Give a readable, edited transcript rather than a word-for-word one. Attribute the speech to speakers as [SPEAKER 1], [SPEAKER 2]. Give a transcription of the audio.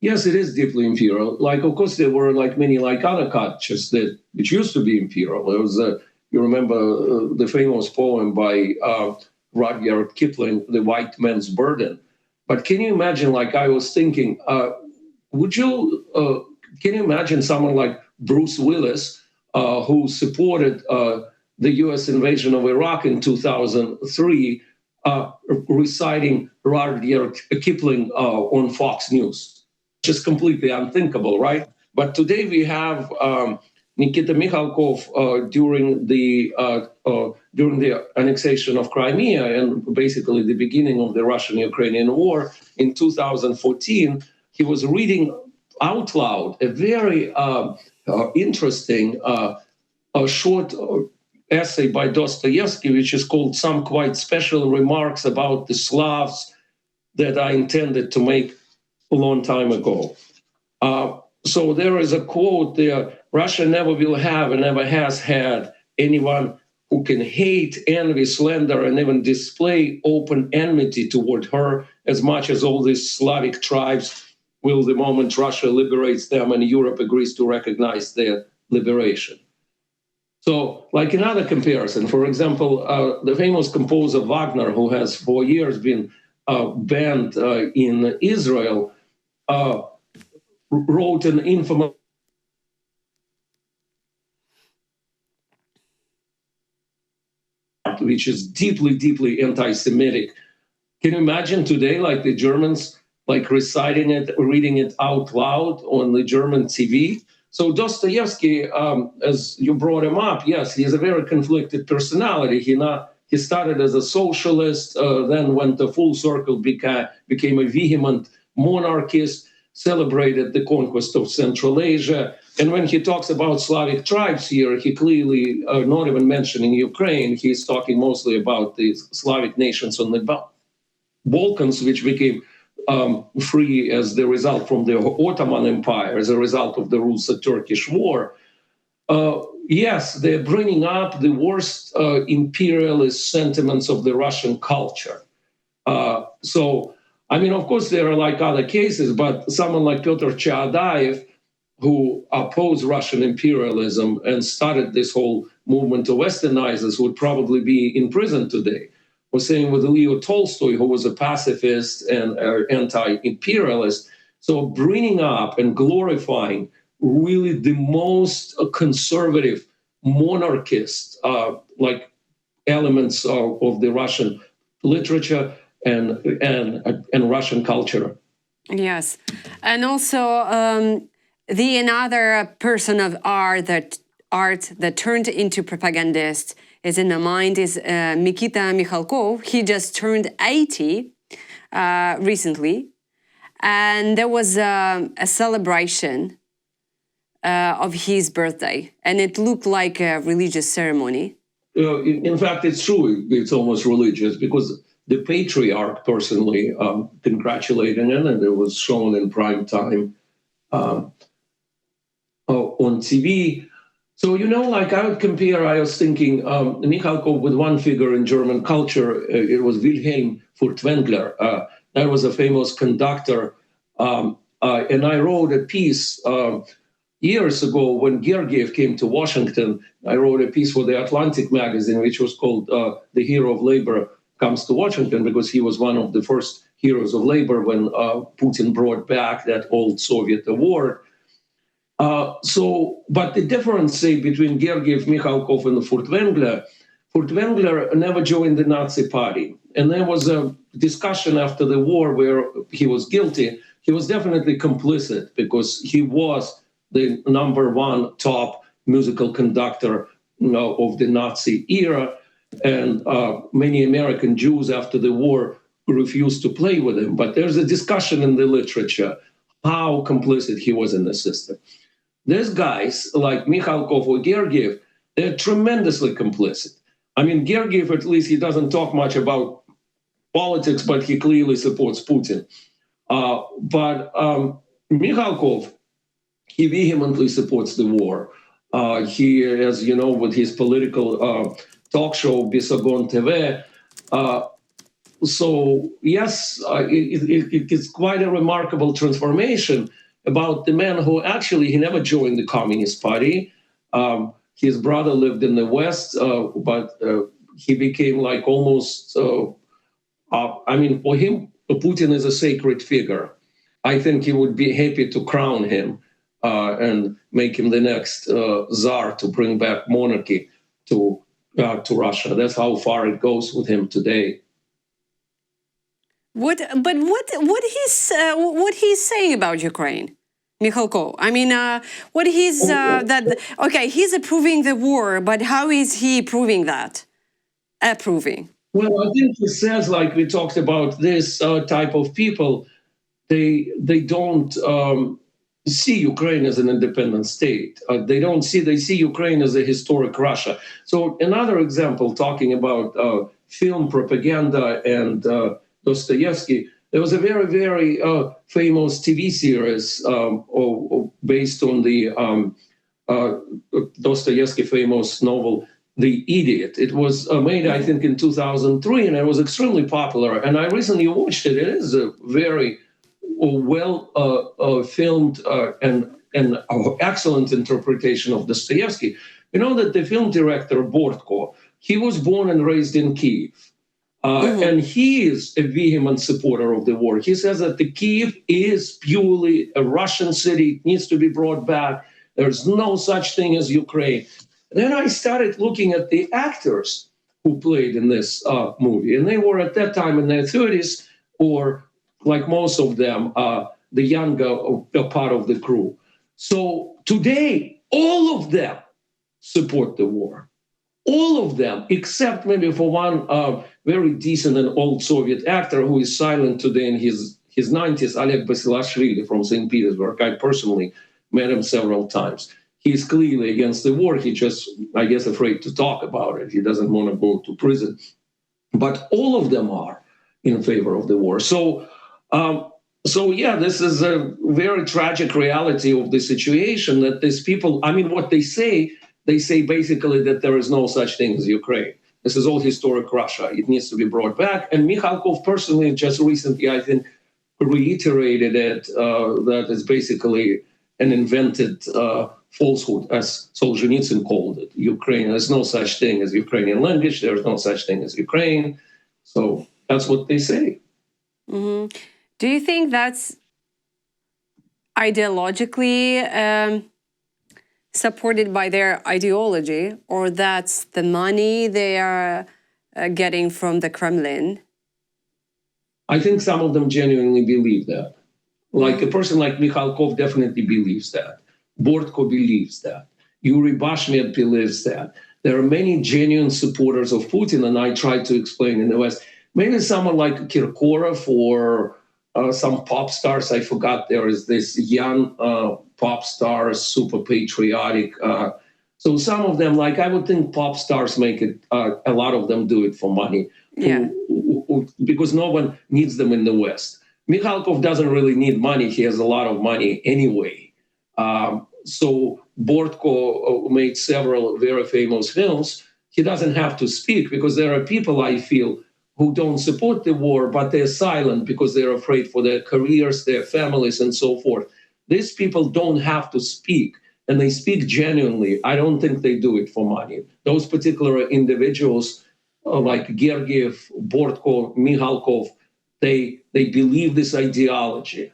[SPEAKER 1] Yes, it is deeply imperial. Like, of course, there were like many like other cultures that which used to be imperial. There was, you remember the famous poem by Rudyard Kipling, "The White Man's Burden." But can you imagine? Like, I was thinking, would you? Can you imagine someone like Bruce Willis, who supported the U.S. invasion of Iraq in 2003, reciting Rudyard Kipling on Fox News? Just completely unthinkable, right? But today we have Nikita Mikhalkov during the annexation of Crimea and basically the beginning of the Russian-Ukrainian war in 2014. He was reading out loud a very interesting short essay by Dostoevsky, which is called "Some Quite Special Remarks About the Slavs That I Intended to Make a Long Time Ago." So there is a quote there: "Russia never will have and never has had anyone who can hate, envy, slander, and even display open enmity toward her as much as all these Slavic tribes will the moment Russia liberates them and Europe agrees to recognize their liberation." So, like another comparison, for example, the famous composer Wagner, who has for years been banned in Israel, wrote an infamous which is deeply, deeply anti-Semitic. Can you imagine today, like the Germans, like reciting it, reading it out loud on the German TV? So Dostoevsky, as you brought him up, yes, he is a very conflicted personality. He started as a socialist, then went a full circle, became a vehement monarchist, celebrated the conquest of Central Asia. And when he talks about Slavic tribes here, he clearly, not even mentioning Ukraine, he's talking mostly about the Slavic nations on the Balkans, which became free as the result from the Ottoman Empire, as a result of the Russo-Turkish War. Yes, they're bringing up the worst imperialist sentiments of the Russian culture. So, I mean, of course, there are like other cases, but someone like Pyotr Chadaev, who opposed Russian imperialism and started this whole movement to westernize us, would probably be in prison today. We're saying with Leo Tolstoy, who was a pacifist and anti-imperialist. So bringing up and glorifying really the most conservative monarchist like elements of the Russian literature and Russian culture.
[SPEAKER 2] Yes, and also the another person of art that turned into propagandist is in the mind is Nikita Mikhalkov. He just turned 80 recently, and there was a celebration of his birthday, and it looked like a religious ceremony.
[SPEAKER 1] In fact, it's true. It's almost religious because the patriarch personally congratulated him, and it was shown in prime time on TV. So, you know, like I would compare, I was thinking Mikhalkov with one figure in German culture. It was Wilhelm Furtwängler. That was a famous conductor. And I wrote a piece years ago when Gergiev came to Washington. I wrote a piece for the Atlantic magazine, which was called The Hero of Labor Comes to Washington, because he was one of the first heroes of labor when Putin brought back that old Soviet award. But the difference, say, between Gergiev, Mikhalkov, and Furtwängler never joined the Nazi party. And there was a discussion after the war where he was guilty. He was definitely complicit because he was the number one top musical conductor, of the Nazi era. And many American Jews after the war refused to play with him. But there's a discussion in the literature how complicit he was in the system. There's guys like Mikhalkov or Gergiev, they're tremendously complicit. I mean, Gergiev, at least he doesn't talk much about politics, but he clearly supports Putin. But Mikhalkov, he vehemently supports the war. He, as you know, with his political talk show, Bisagon TV, yes, it's quite a remarkable transformation about the man who actually he never joined the Communist Party. His brother lived in the West, but he became like almost. I mean, for him, Putin is a sacred figure. I think he would be happy to crown him and make him the next czar to bring back monarchy to Russia. That's how far it goes with him today.
[SPEAKER 2] What he's saying about Ukraine, Mikhailko? I mean, what he's he's approving the war, but how is he proving that? Approving.
[SPEAKER 1] Well, I think he says, like we talked about, this type of people, they don't see Ukraine as an independent state. They see Ukraine as a historic Russia. So another example, talking about film propaganda and Dostoevsky, there was a very, very famous TV series based on the Dostoevsky famous novel, The Idiot. It was made, I think, in 2003, and it was extremely popular. And I recently watched it. It is a very well filmed and excellent interpretation of Dostoevsky. You know that the film director, Bortko, he was born and raised in Kyiv. And he is a vehement supporter of the war. He says that the Kyiv is purely a Russian city. It needs to be brought back. There's no such thing as Ukraine. Then I started looking at the actors who played in this movie. And they were at that time in their 30s, or like most of them, the younger part of the crew. So today, all of them support the war. All of them, except maybe for one very decent and old Soviet actor who is silent today in his 90s, Oleg Basilashvili from St. Petersburg. I personally met him several times. He's clearly against the war. He just, I guess, afraid to talk about it. He doesn't want to go to prison. But all of them are in favor of the war. So yeah, this is a very tragic reality of the situation that these people, I mean, what they say basically that there is no such thing as Ukraine. This is all historic Russia. It needs to be brought back. And Mikhalkov personally just recently, I think, reiterated it, that it's basically an invented falsehood, as Solzhenitsyn called it. Ukraine, there's no such thing as Ukrainian language. There's no such thing as Ukraine. So that's what they say.
[SPEAKER 2] Mm-hmm. Do you think that's ideologically supported by their ideology, or that's the money they are getting from the Kremlin?
[SPEAKER 1] I think some of them genuinely believe that. Like a person like Mikhalkov definitely believes that. Bortko believes that. Yuri Bashmet believes that. There are many genuine supporters of Putin, and I try to explain in the West. Maybe someone like Kirkorov or some pop stars. I forgot there is this young pop star, super patriotic. So some of them, like I would think pop stars make it, a lot of them do it for money.
[SPEAKER 2] Yeah.
[SPEAKER 1] Because no one needs them in the West. Mikhalkov doesn't really need money. He has a lot of money anyway. So Bortko made several very famous films. He doesn't have to speak because there are people, I feel, who don't support the war, but they're silent because they're afraid for their careers, their families, and so forth. These people don't have to speak, and they speak genuinely. I don't think they do it for money. Those particular individuals, like Gergiev, Bortko, Mikhalkov, they believe this ideology.